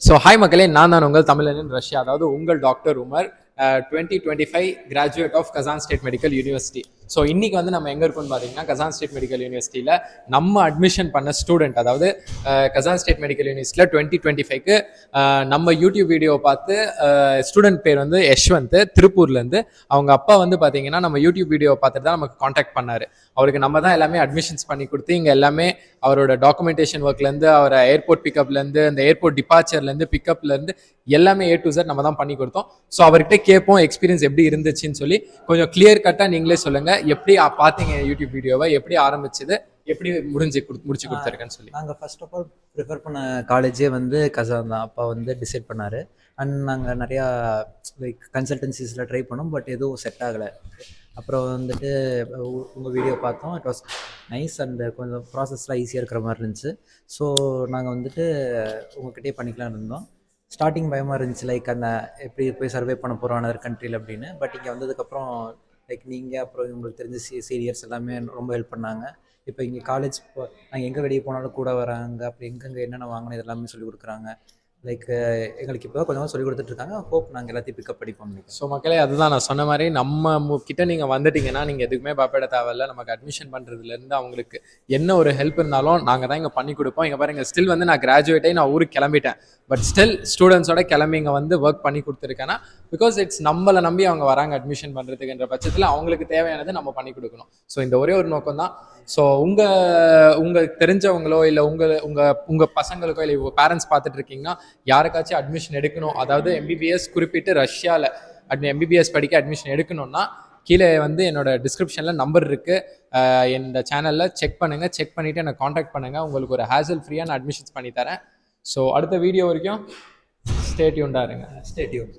So hi மக்களே, நான் தான் உங்கள் தமிழன் ரஷ்யா, அதாவது உங்கள் doctor Umar, 2025 graduate of Kazan State Medical University. So இன்னைக்கு வந்து நம்ம எங்கே இருக்கோம்னு பார்த்தீங்கன்னா, கசான் ஸ்டேட் மெடிக்கல் யூனிவர்சிட்டியில் நம்ம அட்மிஷன் பண்ண ஸ்டூடெண்ட், அதாவது கசான் ஸ்டேட் மெடிக்கல் யூனிவர்சிட்டியில் 2025க்கு நம்ம யூடியூப் வீடியோ பார்த்து ஸ்டூடெண்ட் பேர் வந்து யஷ்வந்த், திருப்பூர்லேருந்து. அவங்க அப்பா வந்து பார்த்தீங்கன்னா நம்ம யூடியூப் வீடியோ பார்த்துட்டு தான் நமக்கு காண்டாக்ட் பண்ணார். அவருக்கு நம்ம தான் எல்லாமே அட்மிஷன்ஸ் பண்ணி கொடுத்து இங்கே எல்லாமே அவரோட டாக்குமெண்டேஷன் ஒர்க்லேருந்து, அவரை ஏர்போர்ட் பிக்கப்லேருந்து, அந்த ஏர்போர்ட் டிபார்ச்சர்லேருந்து, பிக்கப்லேருந்து எல்லாமே A to Z நம்ம தான் பண்ணி கொடுத்தோம். ஸோ அவர்கிட்ட கேட்போம் எக்ஸ்பீரியன்ஸ் எப்படி இருந்துச்சுன்னு சொல்லி. கொஞ்சம் கிளியர் கட்டாக நீங்களே சொல்லுங்கள், எப்படி பார்த்தீங்க யூடியூப் வீடியோவை, எப்படி ஆரம்பிச்சது, எப்படி முடிச்சு கொடுத்துருக்கேன்னு சொல்லி. நாங்கள் ஃபர்ஸ்ட் ஆஃப் ஆல் ப்ரிஃபர் பண்ண காலேஜே வந்து கசான் தான். அப்பா வந்து டிசைட் பண்ணார். அண்ட் நாங்கள் நிறையா லைக் கன்சல்டன்சிஸில் ட்ரை பண்ணோம், பட் எதுவும் செட் ஆகலை. அப்புறம் வந்துட்டு உங்கள் வீடியோ பார்த்தோம். இட் வாஸ் நைஸ் அண்ட் கொஞ்சம் ப்ராசஸ்லாம் ஈஸியாக இருக்கிற மாதிரி இருந்துச்சு. ஸோ நாங்கள் வந்துட்டு உங்கள்கிட்டே பண்ணிக்கலாம்னு இருந்தோம். ஸ்டார்டிங் பயமாக இருந்துச்சு, லைக் அந்த எப்படி போய் சர்வே பண்ண போகிறோம் அதர் கண்ட்ரியில் அப்படின்னு. பட் இங்கே வந்ததுக்கப்புறம் லைக் நீங்கள் அப்புறம் உங்களுக்கு தெரிஞ்ச சீனியர்ஸ் எல்லாமே ரொம்ப ஹெல்ப் பண்ணாங்க. இப்போ இங்கே காலேஜ் நாங்கள் எங்கே வெளியே போனாலும் கூட வராங்க. அப்படி எங்கெங்கே என்னென்ன வாங்கணும் இது எல்லாமே சொல்லிக் கொடுக்குறாங்க. லைக் எங்களுக்கு இப்போ கொஞ்சமாக சொல்லிக் கொடுத்துட்ருக்காங்க. ஹோப் நாங்கள் எல்லாத்தையும் பிக்கப் படிப்போம். ஸோ மக்களே, அதுதான் நான் சொன்ன மாதிரி, நம்ம கிட்ட நீங்கள் வந்துட்டீங்கன்னா நீங்கள் எதுக்குமே பயப்பட தேவையில்ல. நமக்கு அட்மிஷன் பண்ணுறதுலேருந்து அவங்களுக்கு என்ன ஒரு ஹெல்ப் இருந்தாலும் நாங்கள் தான் இங்கே பண்ணி கொடுப்போம். இங்கே பாருங்கள், ஸ்டில் வந்து நான் கிராஜுவேட் ஆகி நான் ஊருக்கு கிளம்பிட்டேன். பட் ஸ்டில் ஸ்டூடெண்ட்ஸோட கிளம்பி இங்கே வந்து ஒர்க் பண்ணி கொடுத்துருக்கேன்னா, பிகாஸ் இட்ஸ் நம்மளை நம்பி அவங்க வராங்க அட்மிஷன் பண்ணுறதுக்குன்ற பட்சத்தில் அவங்களுக்கு தேவையானது நம்ம பண்ணி கொடுக்கணும். ஸோ இந்த ஒரே ஒரு நோக்கம் தான். ஸோ உங்கள் தெரிஞ்சவங்களோ இல்லை உங்கள் பசங்களுக்கோ இல்லை உங்கள் பேரண்ட்ஸ் பார்த்துட்டு இருக்கீங்கன்னா, யாருக்காச்சும் அட்மிஷன் எடுக்கணும், அதாவது எம்பிபிஎஸ் குறிப்பிட்டு ரஷ்யாவில் எம்பிபிஎஸ் படிக்க அட்மிஷன் எடுக்கணும்னா கீழே வந்து என்னோட டிஸ்கிரிப்ஷனில் நம்பர் இருக்குது. இந்த சேனலில் செக் பண்ணுங்கள். செக் பண்ணிவிட்டு என்னை காண்டாக்ட் பண்ணுங்கள். உங்களுக்கு ஒரு ஹேசல் ஃப்ரீயாக நான் அட்மிஷன்ஸ் பண்ணி தரேன். ஸோ அடுத்த வீடியோ வரைக்கும் ஸ்டே டியூன்டாக இருங்க. Stay tune.